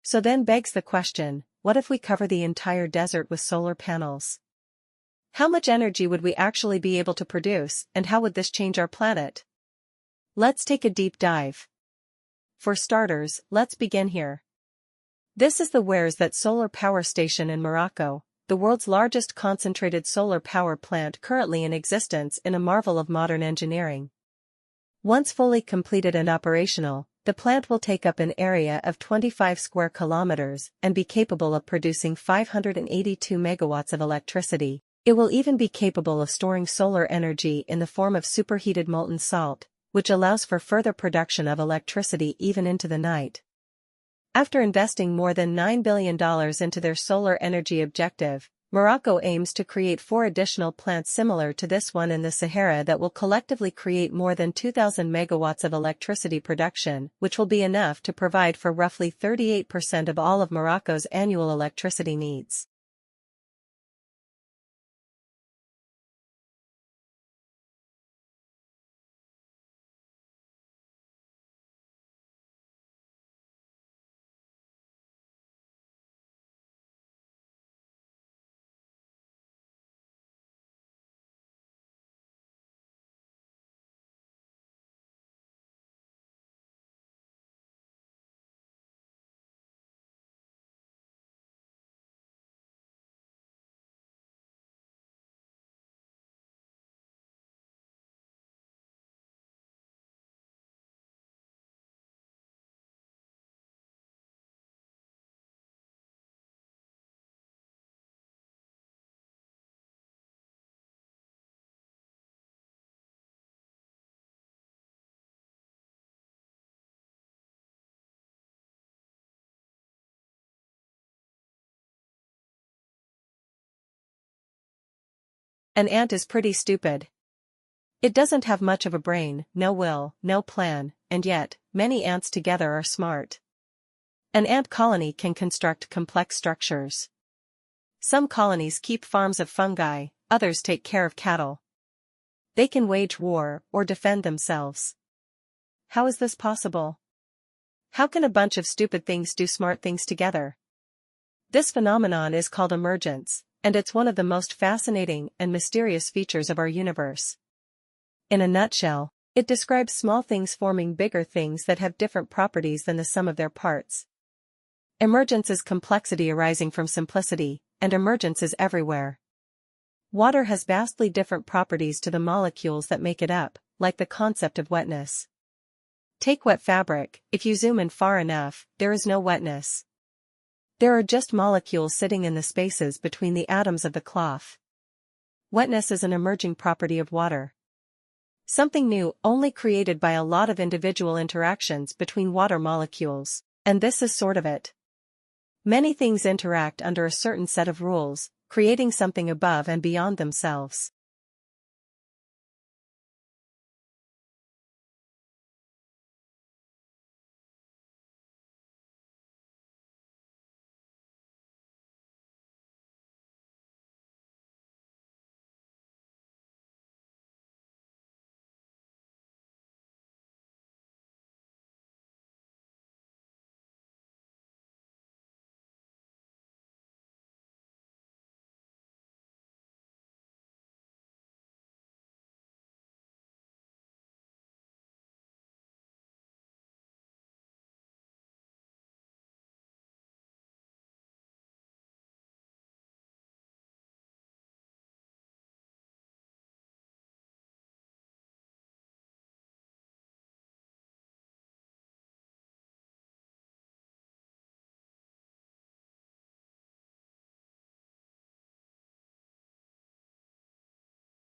So then begs the question, what if we cover the entire desert with solar panels? How much energy would we actually be able to produce, and how would this change our planet? Let's take a deep dive. For starters, let's begin here. This is the Where's That solar power station in Morocco, the world's largest concentrated solar power plant currently in existence in a marvel of modern engineering. Once fully completed and operational, the plant will take up an area of 25 square kilometers and be capable of producing 582 megawatts of electricity. It will even be capable of storing solar energy in the form of superheated molten salt, which allows for further production of electricity even into the night. After investing more than $9 billion into their solar energy objective, Morocco aims to create 4 additional plants similar to this one in the Sahara that will collectively create more than 2,000 megawatts of electricity production, which will be enough to provide for roughly 38% of all of Morocco's annual electricity needs. An ant is pretty stupid. It doesn't have much of a brain, no will, no plan, and yet, many ants together are smart. An ant colony can construct complex structures. Some colonies keep farms of fungi, others take care of cattle. They can wage war or defend themselves. How is this possible? How can a bunch of stupid things do smart things together? This phenomenon is called emergence, and it's one of the most fascinating and mysterious features of our universe. In a nutshell, it describes small things forming bigger things that have different properties than the sum of their parts. Emergence is complexity arising from simplicity, and emergence is everywhere. Water has vastly different properties to the molecules that make it up, like the concept of wetness. Take wet fabric, if you zoom in far enough, there is no wetness. There are just molecules sitting in the spaces between the atoms of the cloth. Wetness is an emerging property of water. Something new, only created by a lot of individual interactions between water molecules, and this is sort of it. Many things interact under a certain set of rules, creating something above and beyond themselves.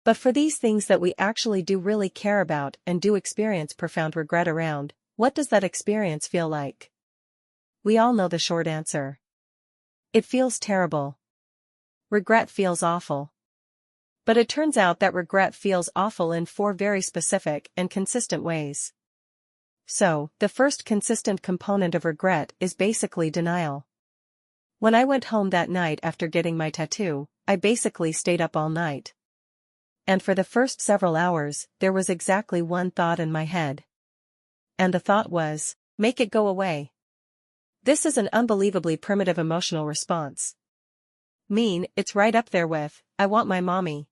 But for these things that we actually do really care about and do experience profound regret around, what does that experience feel like? We all know the short answer. It feels terrible. Regret feels awful. But it turns out that regret feels awful in 4 very specific and consistent ways. So, the first consistent component of regret is basically denial. When I went home that night after getting my tattoo, I basically stayed up all night. And for the first several hours, there was exactly one thought in my head. And the thought was, make it go away. This is an unbelievably primitive emotional response. It's right up there with, I want my mommy.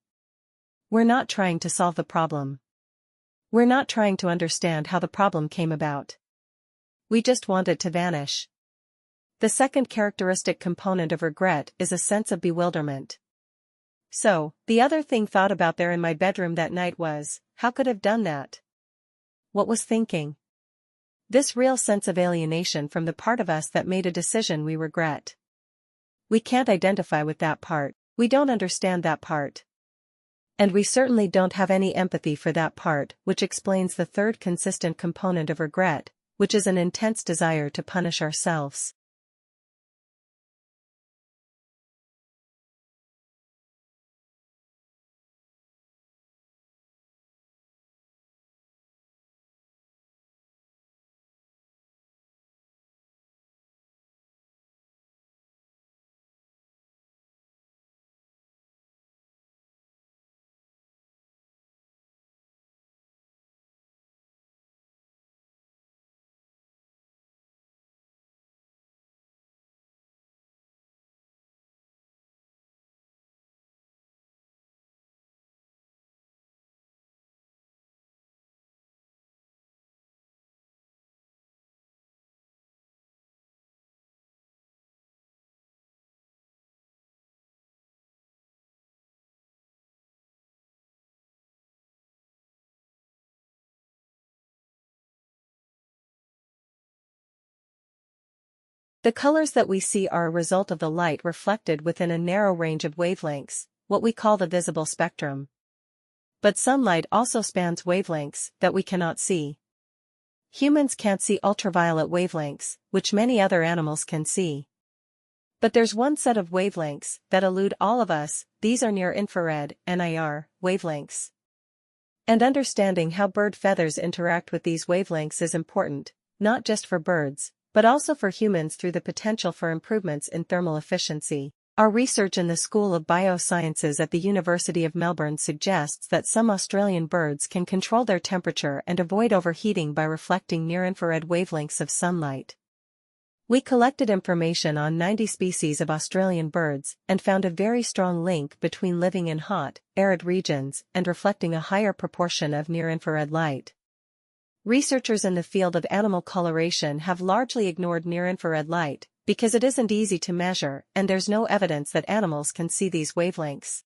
We're not trying to solve the problem. We're not trying to understand how the problem came about. We just want it to vanish. The second characteristic component of regret is a sense of bewilderment. So, the other thing thought about there in my bedroom that night was, how could have done that? What was thinking? This real sense of alienation from the part of us that made a decision we regret. We can't identify with that part, we don't understand that part. And we certainly don't have any empathy for that part, which explains the third consistent component of regret, which is an intense desire to punish ourselves. The colors that we see are a result of the light reflected within a narrow range of wavelengths, what we call the visible spectrum. But sunlight also spans wavelengths that we cannot see. Humans can't see ultraviolet wavelengths, which many other animals can see. But there's one set of wavelengths that elude all of us, these are near-infrared, NIR, wavelengths. And understanding how bird feathers interact with these wavelengths is important, not just for birds, but also for humans through the potential for improvements in thermal efficiency. Our research in the School of Biosciences at the University of Melbourne suggests that some Australian birds can control their temperature and avoid overheating by reflecting near-infrared wavelengths of sunlight. We collected information on 90 species of Australian birds and found a very strong link between living in hot, arid regions and reflecting a higher proportion of near-infrared light. Researchers in the field of animal coloration have largely ignored near-infrared light, because it isn't easy to measure and there's no evidence that animals can see these wavelengths.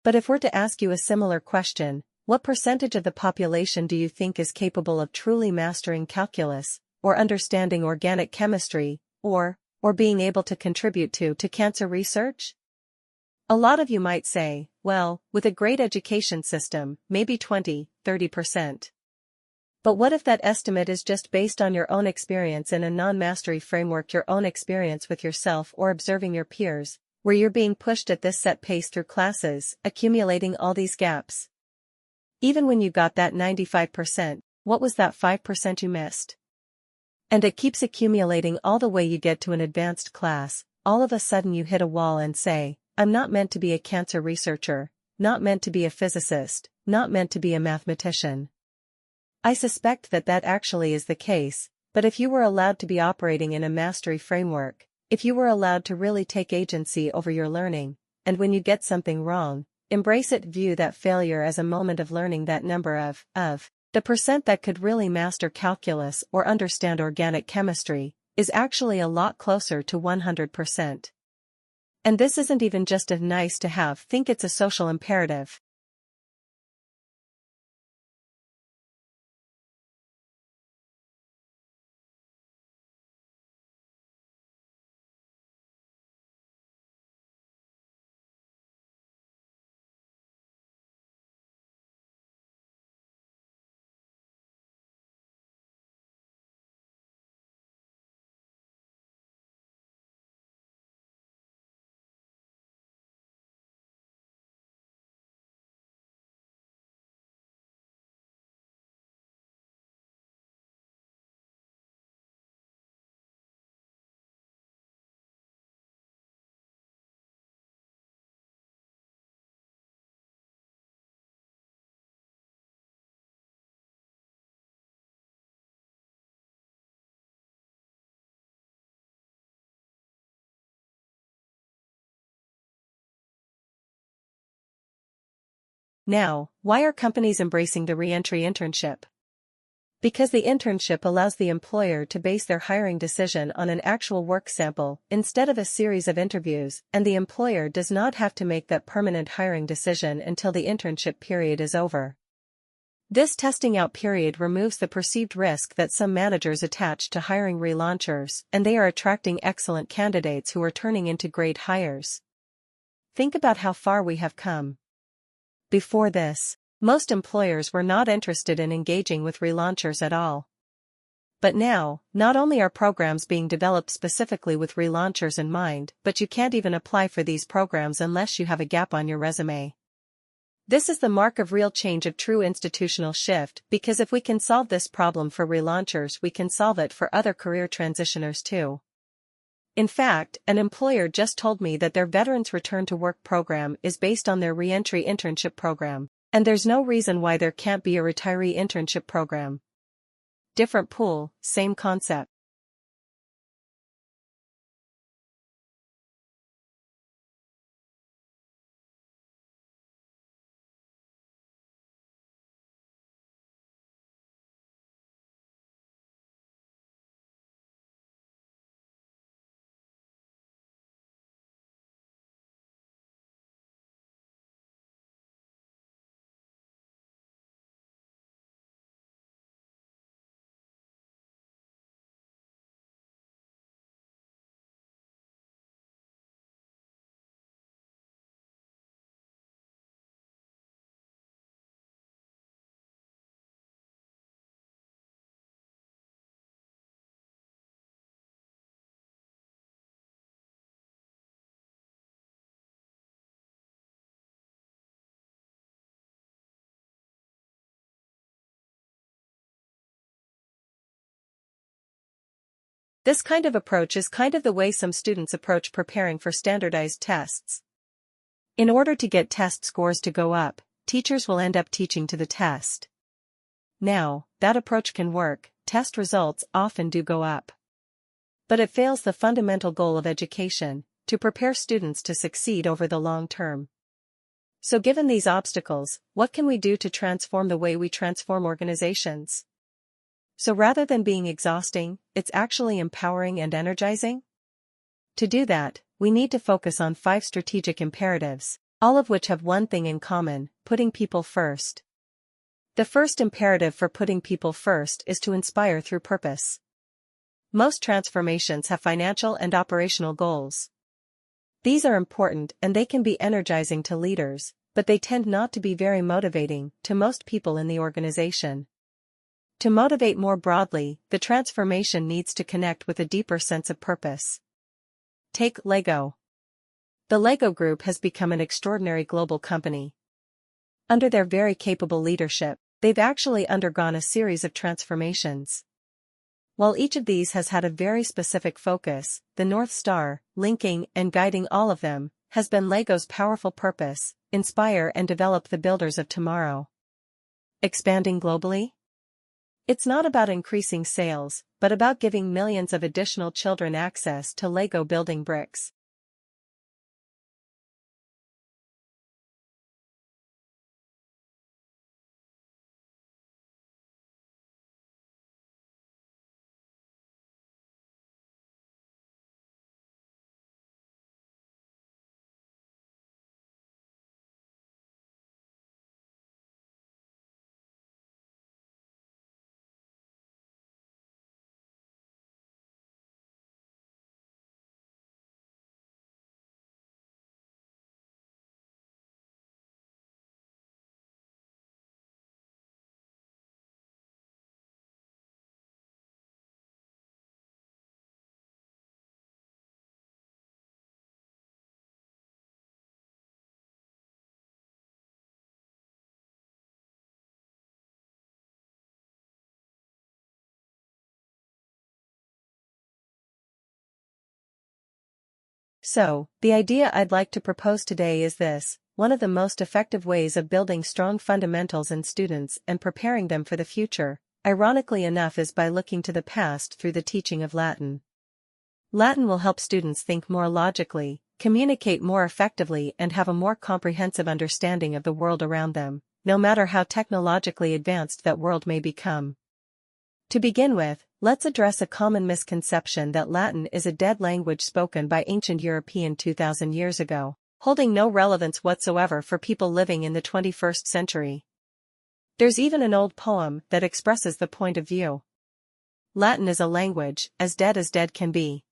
But if we're to ask you a similar question, what percentage of the population do you think is capable of truly mastering calculus, or understanding organic chemistry, or being able to contribute to cancer research? A lot of you might say, well, with a great education system, maybe 20–30%. But what if that estimate is just based on your own experience in a non-mastery framework, your own experience with yourself or observing your peers, where you're being pushed at this set pace through classes, accumulating all these gaps? Even when you got that 95%, what was that 5% you missed? And it keeps accumulating all the way you get to an advanced class, all of a sudden you hit a wall and say, I'm not meant to be a cancer researcher, not meant to be a physicist, not meant to be a mathematician. I suspect that actually is the case, but if you were allowed to be operating in a mastery framework, if you were allowed to really take agency over your learning, and when you get something wrong, embrace it, view that failure as a moment of learning, that number of the percent that could really master calculus or understand organic chemistry, is actually a lot closer to 100%. And this isn't even just a nice to have, think it's a social imperative. Now, why are companies embracing the re-entry internship? Because the internship allows the employer to base their hiring decision on an actual work sample instead of a series of interviews, and the employer does not have to make that permanent hiring decision until the internship period is over. This testing out period removes the perceived risk that some managers attach to hiring relaunchers, and they are attracting excellent candidates who are turning into great hires. Think about how far we have come. Before this, most employers were not interested in engaging with relaunchers at all. But now, not only are programs being developed specifically with relaunchers in mind, but you can't even apply for these programs unless you have a gap on your resume. This is the mark of real change, of true institutional shift, because if we can solve this problem for relaunchers, we can solve it for other career transitioners too. In fact, an employer just told me that their Veterans Return to Work program is based on their re-entry internship program, and there's no reason why there can't be a retiree internship program. Different pool, same concept. This kind of approach is kind of the way some students approach preparing for standardized tests. In order to get test scores to go up, teachers will end up teaching to the test. Now, that approach can work, test results often do go up. But it fails the fundamental goal of education, to prepare students to succeed over the long term. So given these obstacles, what can we do to transform the way we transform organizations? So rather than being exhausting, it's actually empowering and energizing? To do that, we need to focus on 5 strategic imperatives, all of which have one thing in common: putting people first. The first imperative for putting people first is to inspire through purpose. Most transformations have financial and operational goals. These are important and they can be energizing to leaders, but they tend not to be very motivating to most people in the organization. To motivate more broadly, the transformation needs to connect with a deeper sense of purpose. Take Lego. The Lego Group has become an extraordinary global company. Under their very capable leadership, they've actually undergone a series of transformations. While each of these has had a very specific focus, the North Star, linking and guiding all of them, has been Lego's powerful purpose: inspire and develop the builders of tomorrow. Expanding globally? It's not about increasing sales, but about giving millions of additional children access to Lego building bricks. So, the idea I'd like to propose today is this: one of the most effective ways of building strong fundamentals in students and preparing them for the future, ironically enough, is by looking to the past through the teaching of Latin. Latin will help students think more logically, communicate more effectively, and have a more comprehensive understanding of the world around them, no matter how technologically advanced that world may become. To begin with, let's address a common misconception that Latin is a dead language spoken by ancient Europeans 2,000 years ago, holding no relevance whatsoever for people living in the 21st century. There's even an old poem that expresses the point of view. Latin is a language as dead can be.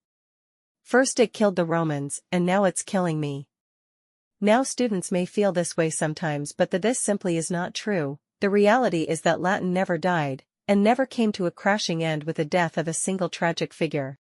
First it killed the Romans, and now it's killing me. Now students may feel this way sometimes, but this simply is not true. The reality is that Latin never died, and never came to a crashing end with the death of a single tragic figure.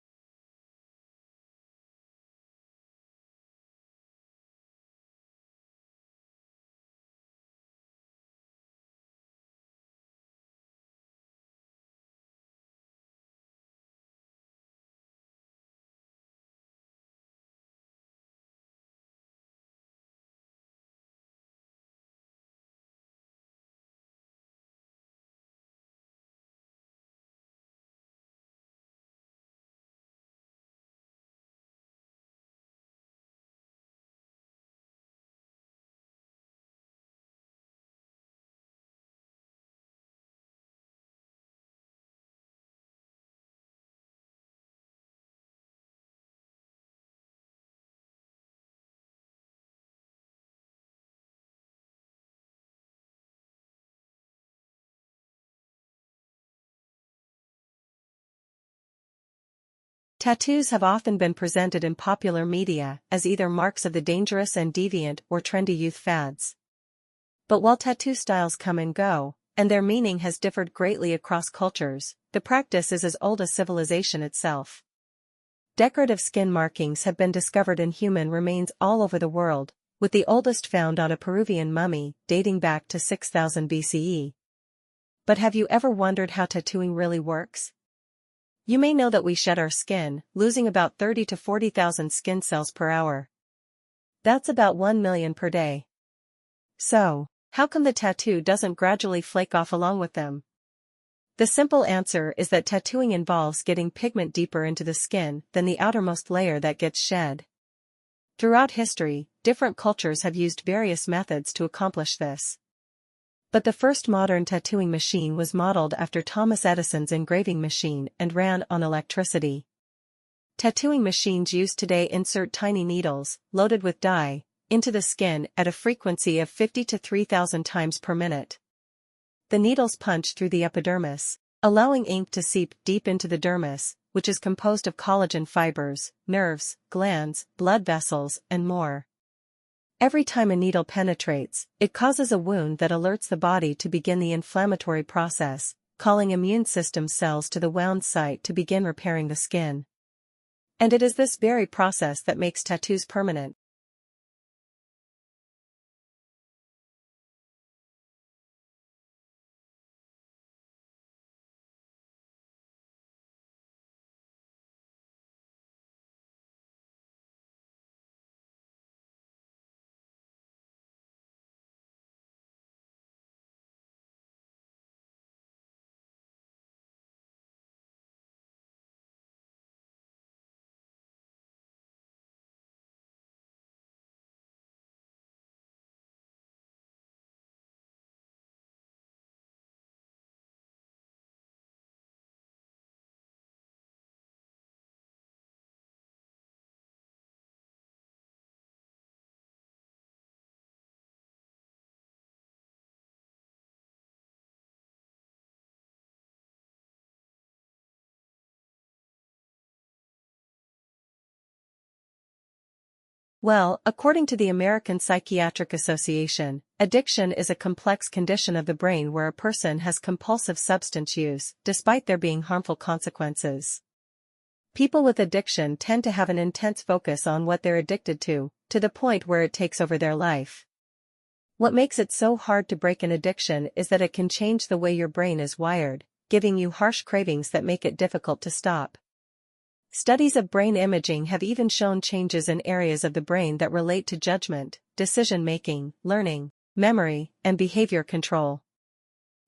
Tattoos have often been presented in popular media as either marks of the dangerous and deviant or trendy youth fads. But while tattoo styles come and go, and their meaning has differed greatly across cultures, the practice is as old as civilization itself. Decorative skin markings have been discovered in human remains all over the world, with the oldest found on a Peruvian mummy, dating back to 6000 BCE. But have you ever wondered how tattooing really works? You may know that we shed our skin, losing about 30 to 40,000 skin cells per hour. That's about 1 million per day. So, how come the tattoo doesn't gradually flake off along with them? The simple answer is that tattooing involves getting pigment deeper into the skin than the outermost layer that gets shed. Throughout history, different cultures have used various methods to accomplish this. But the first modern tattooing machine was modeled after Thomas Edison's engraving machine and ran on electricity. Tattooing machines used today insert tiny needles, loaded with dye, into the skin at a frequency of 50 to 3,000 times per minute. The needles punch through the epidermis, allowing ink to seep deep into the dermis, which is composed of collagen fibers, nerves, glands, blood vessels, and more. Every time a needle penetrates, it causes a wound that alerts the body to begin the inflammatory process, calling immune system cells to the wound site to begin repairing the skin. And it is this very process that makes tattoos permanent. Well, according to the American Psychiatric Association, addiction is a complex condition of the brain where a person has compulsive substance use, despite there being harmful consequences. People with addiction tend to have an intense focus on what they're addicted to the point where it takes over their life. What makes it so hard to break an addiction is that it can change the way your brain is wired, giving you harsh cravings that make it difficult to stop. Studies of brain imaging have even shown changes in areas of the brain that relate to judgment, decision-making, learning, memory, and behavior control.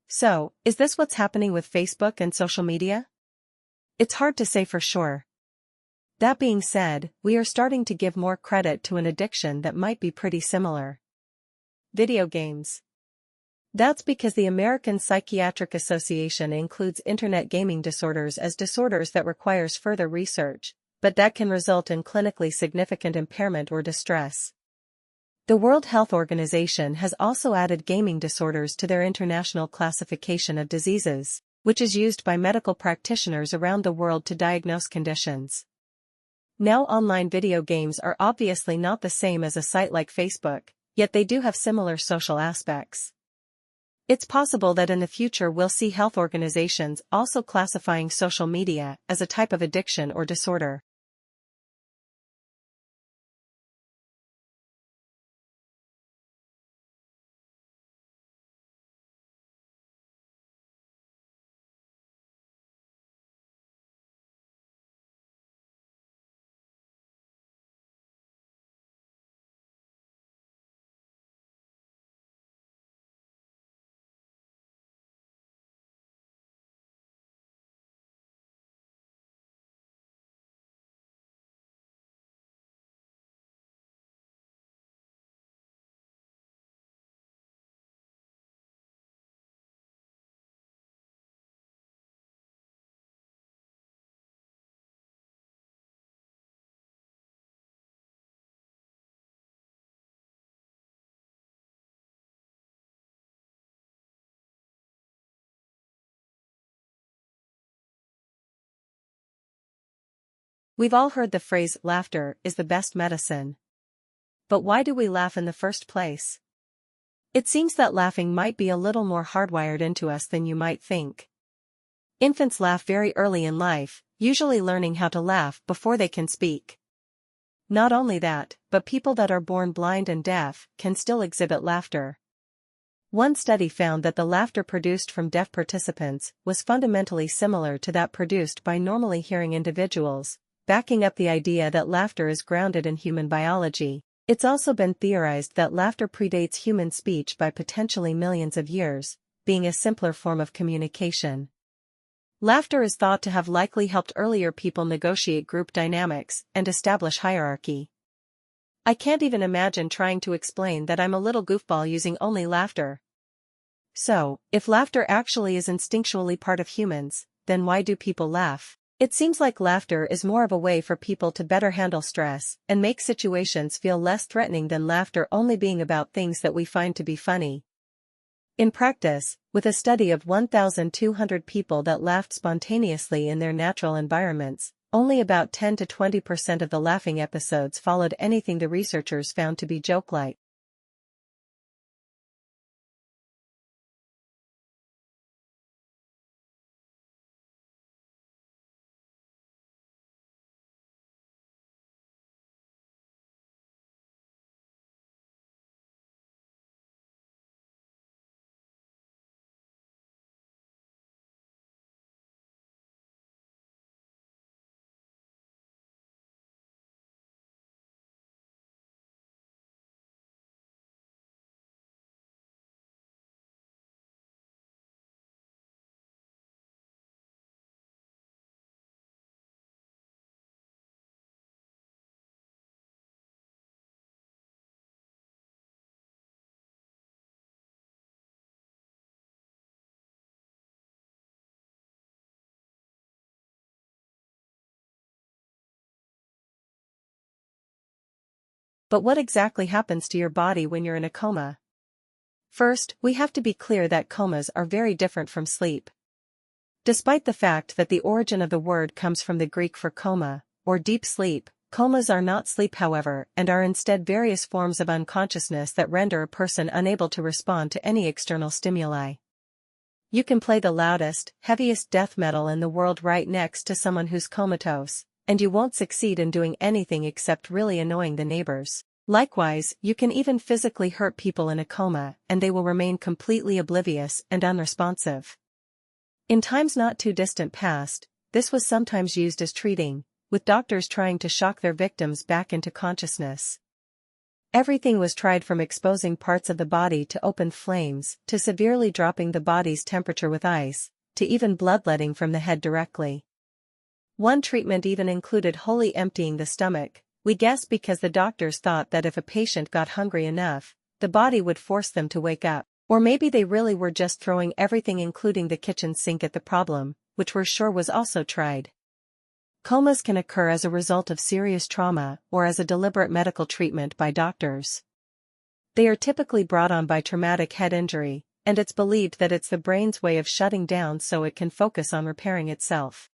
So, is this what's happening with Facebook and social media? It's hard to say for sure. That being said, we are starting to give more credit to an addiction that might be pretty similar. Video games. That's because the American Psychiatric Association includes internet gaming disorders as disorders that requires further research, but that can result in clinically significant impairment or distress. The World Health Organization has also added gaming disorders to their international classification of diseases, which is used by medical practitioners around the world to diagnose conditions. Now, online video games are obviously not the same as a site like Facebook, yet they do have similar social aspects. It's possible that in the future we'll see health organizations also classifying social media as a type of addiction or disorder. We've all heard the phrase, laughter is the best medicine. But why do we laugh in the first place? It seems that laughing might be a little more hardwired into us than you might think. Infants laugh very early in life, usually learning how to laugh before they can speak. Not only that, but people that are born blind and deaf can still exhibit laughter. One study found that the laughter produced from deaf participants was fundamentally similar to that produced by normally hearing individuals, backing up the idea that laughter is grounded in human biology. It's also been theorized that laughter predates human speech by potentially millions of years, being a simpler form of communication. Laughter is thought to have likely helped earlier people negotiate group dynamics and establish hierarchy. I can't even imagine trying to explain that I'm a little goofball using only laughter. So, if laughter actually is instinctually part of humans, then why do people laugh? It seems like laughter is more of a way for people to better handle stress and make situations feel less threatening than laughter only being about things that we find to be funny. In practice, with a study of 1,200 people that laughed spontaneously in their natural environments, only about 10 to 20% of the laughing episodes followed anything the researchers found to be joke-like. But what exactly happens to your body when you're in a coma? First, we have to be clear that comas are very different from sleep. Despite the fact that the origin of the word comes from the Greek for coma, or deep sleep, comas are not sleep however and are instead various forms of unconsciousness that render a person unable to respond to any external stimuli. You can play the loudest, heaviest death metal in the world right next to someone who's comatose, and you won't succeed in doing anything except really annoying the neighbors. Likewise, you can even physically hurt people in a coma and they will remain completely oblivious and unresponsive. In times not too distant past, this was sometimes used as treating, with doctors trying to shock their victims back into consciousness. Everything was tried from exposing parts of the body to open flames, to severely dropping the body's temperature with ice, to even bloodletting from the head directly. One treatment even included wholly emptying the stomach, we guess because the doctors thought that if a patient got hungry enough, the body would force them to wake up. Or maybe they really were just throwing everything including the kitchen sink at the problem, which we're sure was also tried. Comas can occur as a result of serious trauma or as a deliberate medical treatment by doctors. They are typically brought on by traumatic head injury, and it's believed that it's the brain's way of shutting down so it can focus on repairing itself.